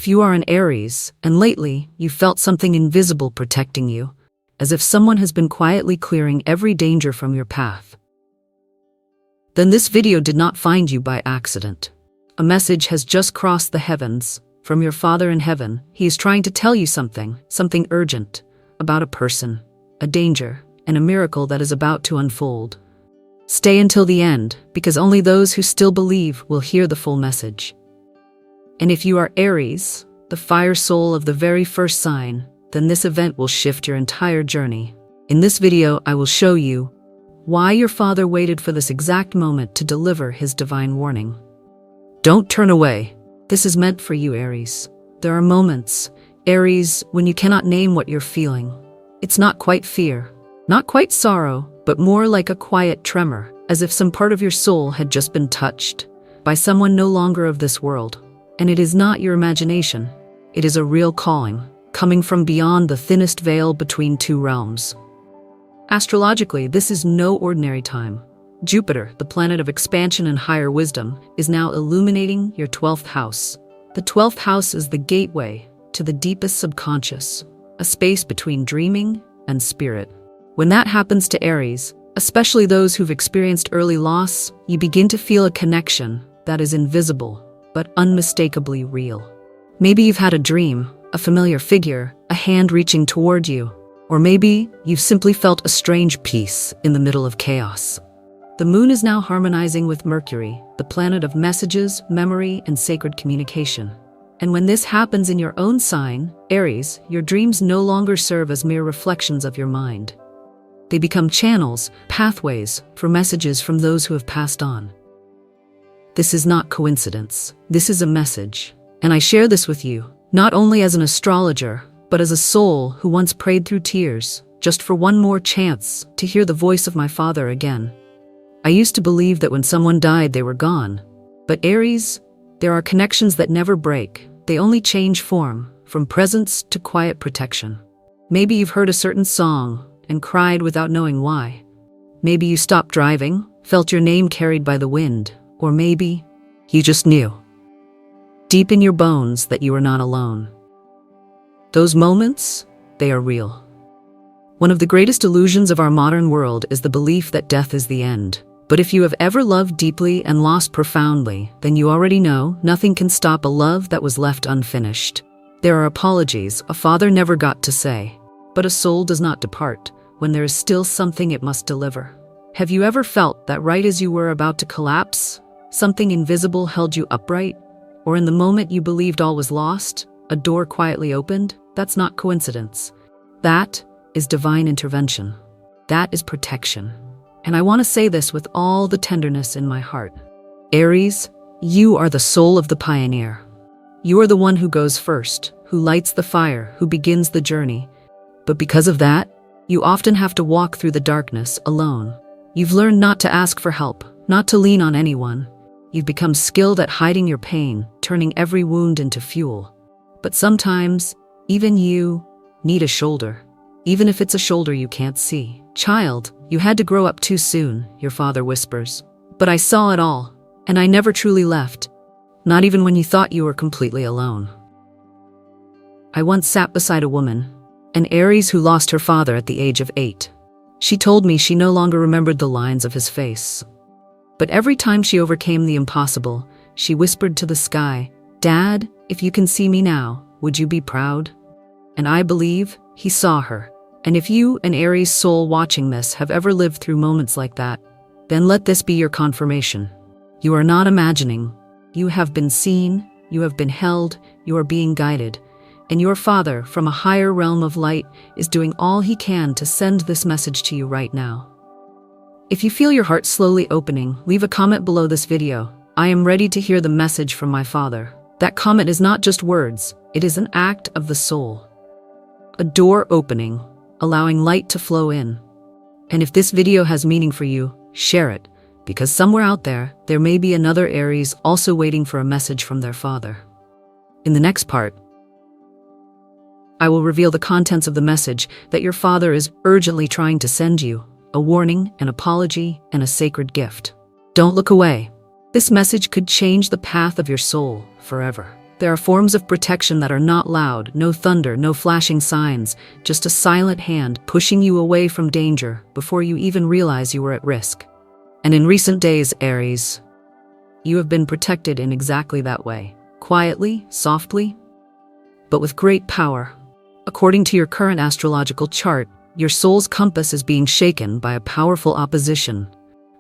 If you are an Aries, and lately you felt something invisible protecting you, as if someone has been quietly clearing every danger from your path, then this video did not find you by accident. A message has just crossed the heavens from your Father in heaven. He is trying to tell you something urgent, about a person, a danger, and a miracle that is about to unfold. Stay until the end, because only those who still believe will hear the full message. And if you are Aries, the fire soul of the very first sign, then this event will shift your entire journey. In this video, I will show you why your father waited for this exact moment to deliver his divine warning. Don't turn away. This is meant for you, Aries. There are moments, Aries, when you cannot name what you're feeling. It's not quite fear, not quite sorrow, but more like a quiet tremor, as if some part of your soul had just been touched by someone no longer of this world. And it is not your imagination. It is a real calling, coming from beyond the thinnest veil between two realms. Astrologically, this is no ordinary time. Jupiter, the planet of expansion and higher wisdom, is now illuminating your 12th house. The 12th house is the gateway to the deepest subconscious, a space between dreaming and spirit. When that happens to Aries, especially those who've experienced early loss, you begin to feel a connection that is invisible, but unmistakably real. Maybe you've had a dream, a familiar figure, a hand reaching toward you, or maybe you've simply felt a strange peace in the middle of chaos. The moon is now harmonizing with Mercury, the planet of messages, memory, and sacred communication. And when this happens in your own sign, Aries, your dreams no longer serve as mere reflections of your mind. They become channels, pathways, for messages from those who have passed on. This is not coincidence. This is a message. And I share this with you, not only as an astrologer, but as a soul who once prayed through tears, just for one more chance to hear the voice of my father again. I used to believe that when someone died, they were gone. But Aries, there are connections that never break. They only change form, from presence to quiet protection. Maybe you've heard a certain song and cried without knowing why. Maybe you stopped driving, felt your name carried by the wind, or maybe you just knew, deep in your bones, that you were not alone. Those moments, they are real. One of the greatest illusions of our modern world is the belief that death is the end. But if you have ever loved deeply and lost profoundly, then you already know nothing can stop a love that was left unfinished. There are apologies a father never got to say, but a soul does not depart when there is still something it must deliver. Have you ever felt that right as you were about to collapse, something invisible held you upright? Or in the moment you believed all was lost, a door quietly opened? That's not coincidence. That is divine intervention. That is protection. And I want to say this with all the tenderness in my heart. Aries, you are the soul of the pioneer. You are the one who goes first, who lights the fire, who begins the journey. But because of that, you often have to walk through the darkness alone. You've learned not to ask for help, not to lean on anyone. You've become skilled at hiding your pain, turning every wound into fuel. But sometimes, even you need a shoulder, even if it's a shoulder you can't see. Child, you had to grow up too soon, your father whispers. But I saw it all, and I never truly left, not even when you thought you were completely alone. I once sat beside a woman, an Aries who lost her father at the age of 8. She told me she no longer remembered the lines of his face. But every time she overcame the impossible, she whispered to the sky, "Dad, if you can see me now, would you be proud?" And I believe he saw her. And if you, an Aries soul watching this, have ever lived through moments like that, then let this be your confirmation. You are not imagining. You have been seen, you have been held, you are being guided. And your Father, from a higher realm of light, is doing all he can to send this message to you right now. If you feel your heart slowly opening, leave a comment below this video. I am ready to hear the message from my Father. That comment is not just words, it is an act of the soul. A door opening, allowing light to flow in. And if this video has meaning for you, share it, because somewhere out there, there may be another Aries also waiting for a message from their father. In the next part, I will reveal the contents of the message that your father is urgently trying to send you, a warning, an apology, and a sacred gift. Don't look away. This message could change the path of your soul forever. There are forms of protection that are not loud, no thunder, no flashing signs, just a silent hand pushing you away from danger before you even realize you were at risk. And in recent days, Aries, you have been protected in exactly that way. Quietly, softly, but with great power. According to your current astrological chart, your soul's compass is being shaken by a powerful opposition.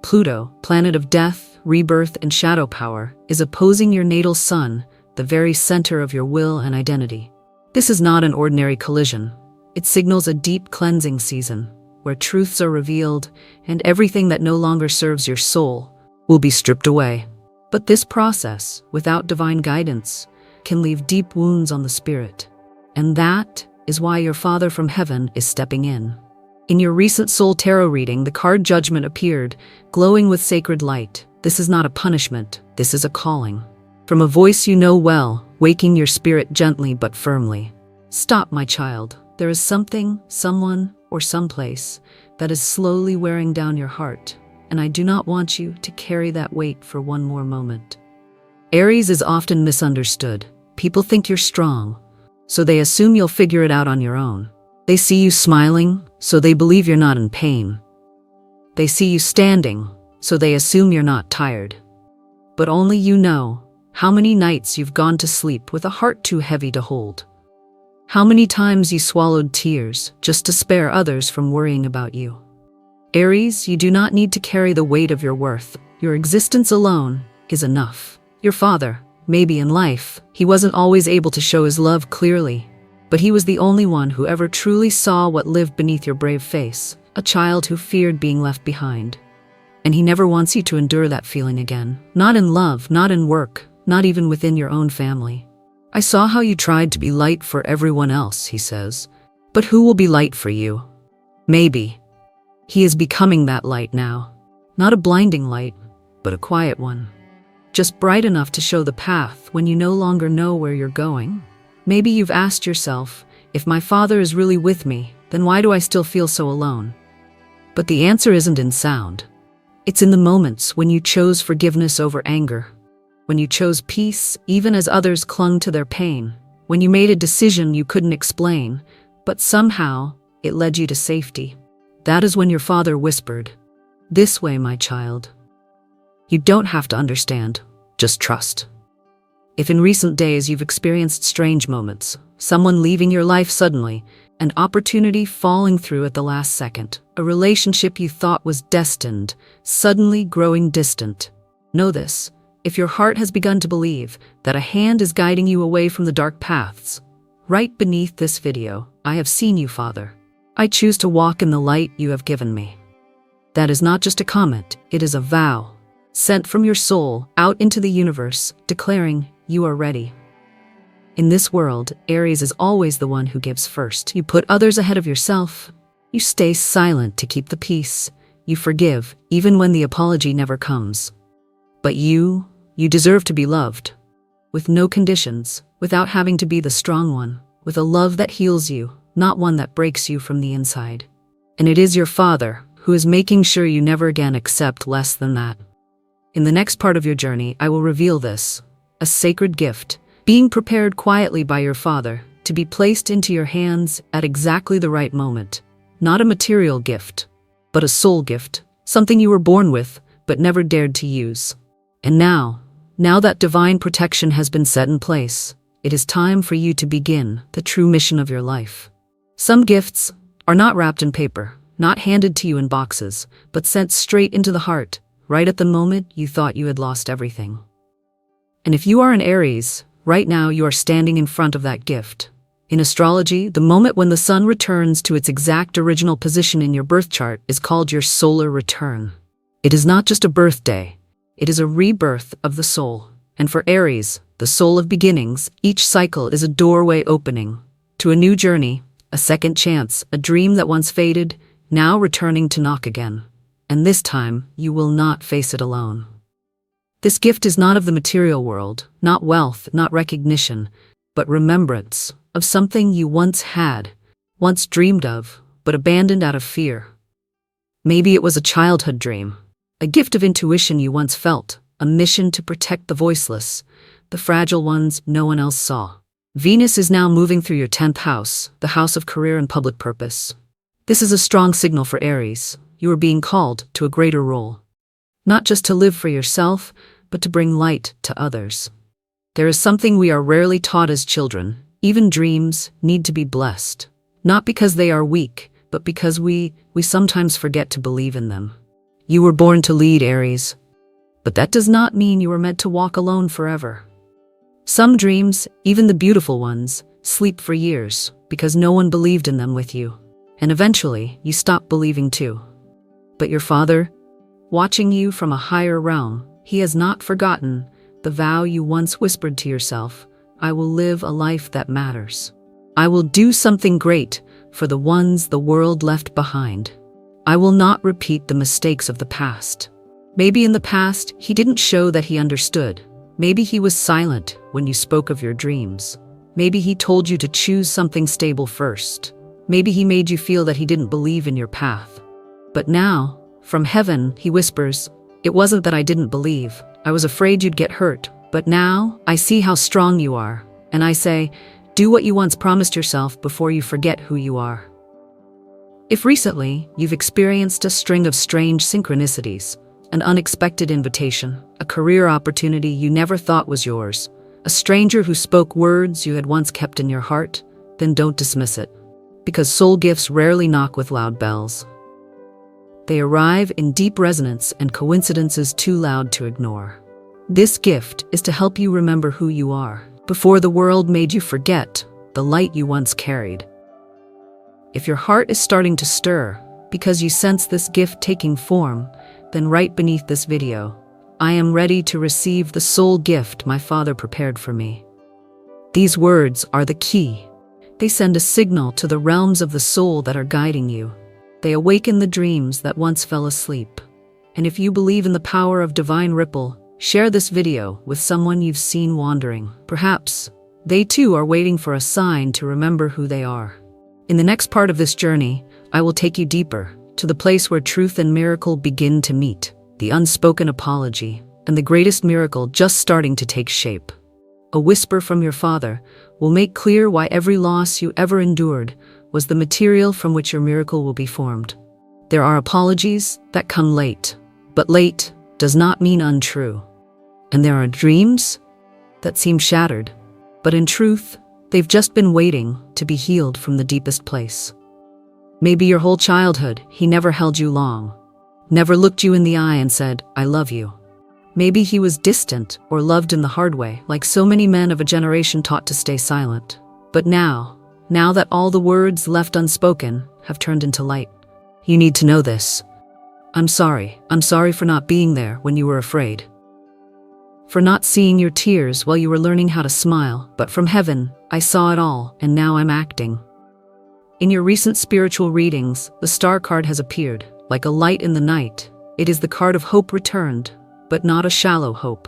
Pluto, planet of death, rebirth, and shadow power, is opposing your natal sun, the very center of your will and identity. This is not an ordinary collision. It signals a deep cleansing season, where truths are revealed and everything that no longer serves your soul will be stripped away. But this process, without divine guidance, can leave deep wounds on the spirit. And that is why your Father from heaven is stepping in. In your recent soul tarot reading, the card Judgment appeared, glowing with sacred light. This is not a punishment, this is a calling. From a voice you know well, waking your spirit gently but firmly. Stop, my child. There is something, someone, or someplace that is slowly wearing down your heart, and I do not want you to carry that weight for one more moment. Aries is often misunderstood. People think you're strong, so they assume you'll figure it out on your own. They see you smiling, so they believe you're not in pain. They see you standing, so they assume you're not tired. But only you know how many nights you've gone to sleep with a heart too heavy to hold. How many times you swallowed tears just to spare others from worrying about you. Aries, you do not need to carry the weight of your worth. Your existence alone is enough. Your father, maybe in life, he wasn't always able to show his love clearly, but he was the only one who ever truly saw what lived beneath your brave face, a child who feared being left behind. And he never wants you to endure that feeling again. Not in love, not in work, not even within your own family. I saw how you tried to be light for everyone else, he says. But who will be light for you? Maybe. He is becoming that light now. Not a blinding light, but a quiet one. Just bright enough to show the path when you no longer know where you're going. Maybe you've asked yourself, if my father is really with me, then why do I still feel so alone? But the answer isn't in sound. It's in the moments when you chose forgiveness over anger, when you chose peace even as others clung to their pain, when you made a decision you couldn't explain, but somehow it led you to safety. That is when your father whispered, "This way, my child." You don't have to understand, just trust. If in recent days you've experienced strange moments, someone leaving your life suddenly, an opportunity falling through at the last second, a relationship you thought was destined, suddenly growing distant, know this: if your heart has begun to believe that a hand is guiding you away from the dark paths, right beneath this video, I have seen you, Father. I choose to walk in the light you have given me. That is not just a comment, it is a vow, sent from your soul out into the universe, declaring you are ready. In this world, Aries is always the one who gives first. You put others ahead of yourself. You stay silent to keep the peace. You forgive, even when the apology never comes. But you deserve to be loved. With no conditions, without having to be the strong one, with a love that heals you, not one that breaks you from the inside. And it is your Father who is making sure you never again accept less than that. In the next part of your journey, I will reveal this, a sacred gift, being prepared quietly by your Father to be placed into your hands at exactly the right moment. Not a material gift, but a soul gift, something you were born with but never dared to use. And now that divine protection has been set in place, it is time for you to begin the true mission of your life. Some gifts are not wrapped in paper, not handed to you in boxes, but sent straight into the heart, right at the moment you thought you had lost everything. And if you are an Aries, right now you are standing in front of that gift. In astrology, the moment when the sun returns to its exact original position in your birth chart is called your solar return. It is not just a birthday, it is a rebirth of the soul. And for Aries, the soul of beginnings, each cycle is a doorway opening to a new journey, a second chance, a dream that once faded, now returning to knock again. And this time, you will not face it alone. This gift is not of the material world, not wealth, not recognition, but remembrance of something you once had, once dreamed of, but abandoned out of fear. Maybe it was a childhood dream, a gift of intuition you once felt, a mission to protect the voiceless, the fragile ones no one else saw. Venus is now moving through your 10th house, the house of career and public purpose. This is a strong signal for Aries. You are being called to a greater role. Not just to live for yourself, but to bring light to others. There is something we are rarely taught as children. Even dreams need to be blessed. Not because they are weak, but because we sometimes forget to believe in them. You were born to lead, Aries. But that does not mean you were meant to walk alone forever. Some dreams, even the beautiful ones, sleep for years because no one believed in them with you. And eventually, you stop believing too. But your father, watching you from a higher realm, he has not forgotten the vow you once whispered to yourself. I will live a life that matters. I will do something great for the ones the world left behind. I will not repeat the mistakes of the past. Maybe in the past, he didn't show that he understood. Maybe he was silent when you spoke of your dreams. Maybe he told you to choose something stable first. Maybe he made you feel that he didn't believe in your path. But now, from heaven, he whispers, it wasn't that I didn't believe. I was afraid you'd get hurt. But now, I see how strong you are. And I say, do what you once promised yourself before you forget who you are. If recently, you've experienced a string of strange synchronicities, an unexpected invitation, a career opportunity you never thought was yours, a stranger who spoke words you had once kept in your heart, then don't dismiss it. Because soul gifts rarely knock with loud bells. They arrive in deep resonance and coincidences too loud to ignore. This gift is to help you remember who you are, before the world made you forget the light you once carried. If your heart is starting to stir because you sense this gift taking form, then right beneath this video, I am ready to receive the soul gift my father prepared for me. These words are the key. They send a signal to the realms of the soul that are guiding you. They awaken the dreams that once fell asleep. And if you believe in the power of divine ripple, share this video with someone you've seen wandering. Perhaps they too are waiting for a sign to remember who they are. In the next part of this journey, I will take you deeper, to the place where truth and miracle begin to meet, the unspoken apology, and the greatest miracle just starting to take shape. A whisper from your father will make clear why every loss you ever endured was the material from which your miracle will be formed. There are apologies that come late, but late does not mean untrue. And there are dreams that seem shattered, but in truth, they've just been waiting to be healed from the deepest place. Maybe your whole childhood, he never held you long, never looked you in the eye and said, I love you. Maybe he was distant or loved in the hard way, like so many men of a generation taught to stay silent. But now that all the words left unspoken have turned into light, you need to know this. I'm sorry for not being there when you were afraid. For not seeing your tears while you were learning how to smile, but from heaven, I saw it all, and now I'm acting. In your recent spiritual readings, the star card has appeared, like a light in the night. It is the card of hope returned, but not a shallow hope.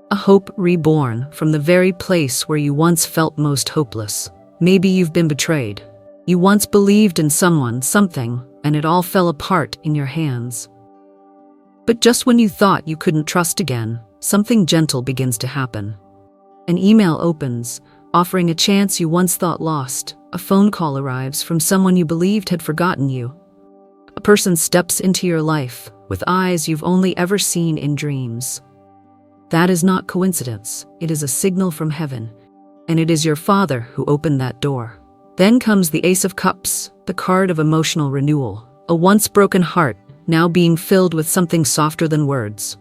A hope reborn from the very place where you once felt most hopeless. Maybe you've been betrayed. You once believed in someone, something, and it all fell apart in your hands. But just when you thought you couldn't trust again, something gentle begins to happen. An email opens, offering a chance you once thought lost. A phone call arrives from someone you believed had forgotten you. A person steps into your life with eyes you've only ever seen in dreams. That is not coincidence. It is a signal from heaven, and it is your father who opened that door. Then comes the Ace of Cups, the card of emotional renewal. A once broken heart, now being filled with something softer than words.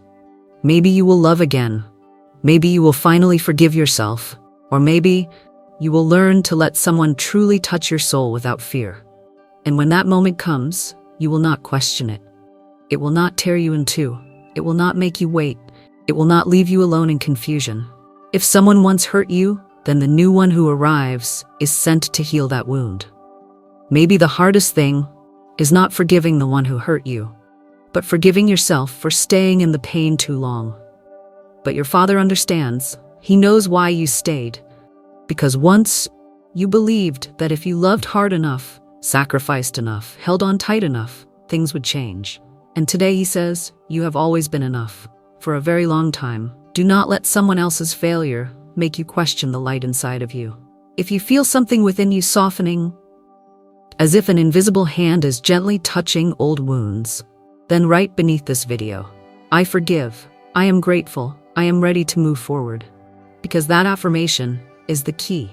Maybe you will love again. Maybe you will finally forgive yourself. Or maybe you will learn to let someone truly touch your soul without fear. And when that moment comes, you will not question it. It will not tear you in two. It will not make you wait. It will not leave you alone in confusion. If someone once hurt you, then the new one who arrives is sent to heal that wound. Maybe the hardest thing is not forgiving the one who hurt you, but forgiving yourself for staying in the pain too long. But your father understands. He knows why you stayed. Because once you believed that if you loved hard enough, sacrificed enough, held on tight enough, things would change. And today he says, you have always been enough. For a very long time. Do not let someone else's failure make you question the light inside of you, if you feel something within you softening, as if an invisible hand is gently touching old wounds, then write beneath this video, "I forgive, I am grateful, I am ready to move forward." Because that affirmation is the key.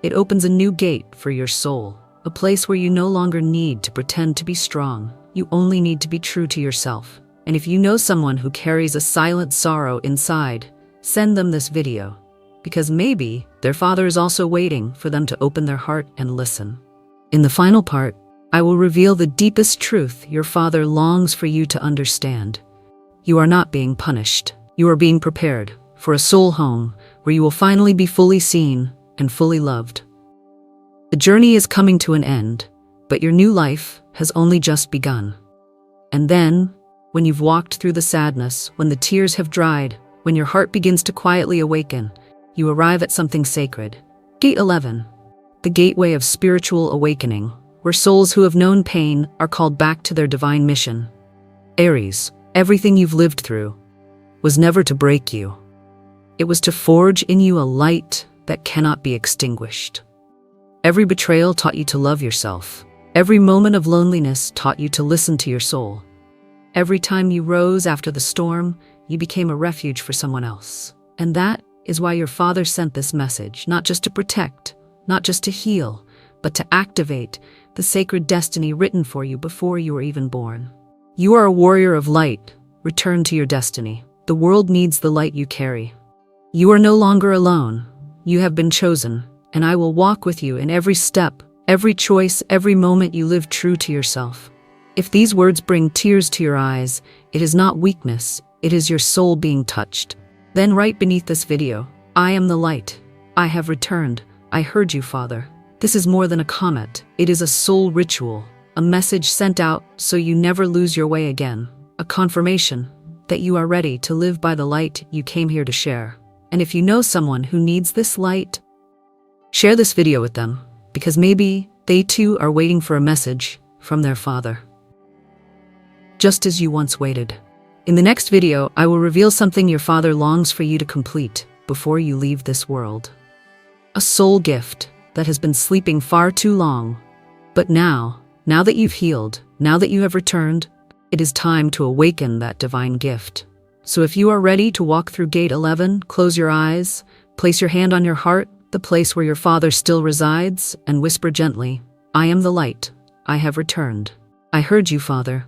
It opens a new gate for your soul, a place where you no longer need to pretend to be strong. You only need to be true to yourself. And if you know someone who carries a silent sorrow inside, send them this video, because maybe their father is also waiting for them to open their heart and listen. In the final part, I will reveal the deepest truth your father longs for you to understand. You are not being punished. You are being prepared for a soul home where you will finally be fully seen and fully loved. The journey is coming to an end, but your new life has only just begun. And then, when you've walked through the sadness, when the tears have dried, when your heart begins to quietly awaken, you arrive at something sacred. Gate 11. The gateway of spiritual awakening, where souls who have known pain are called back to their divine mission. Aries, everything you've lived through was never to break you. It was to forge in you a light that cannot be extinguished. Every betrayal taught you to love yourself. Every moment of loneliness taught you to listen to your soul. Every time you rose after the storm, you became a refuge for someone else. And that is why your father sent this message, not just to protect, not just to heal, but to activate the sacred destiny written for you before you were even born. You are a warrior of light. Return to your destiny. The world needs the light you carry. You are no longer alone. You have been chosen, and I will walk with you in every step, every choice, every moment you live true to yourself. If these words bring tears to your eyes, it is not weakness, it is your soul being touched. Then write beneath this video, "I am the light. I have returned. I heard you, Father." This is more than a comment. It is a soul ritual, a message sent out so you never lose your way again, a confirmation that you are ready to live by the light you came here to share. And if you know someone who needs this light, share this video with them, because maybe they too are waiting for a message from their father. Just as you once waited. In the next video, I will reveal something your father longs for you to complete before you leave this world. A soul gift that has been sleeping far too long. But now that you've healed, now that you have returned, it is time to awaken that divine gift. So if you are ready to walk through Gate 11, close your eyes, place your hand on your heart, the place where your father still resides, and whisper gently, "I am the light. I have returned. I heard you, Father."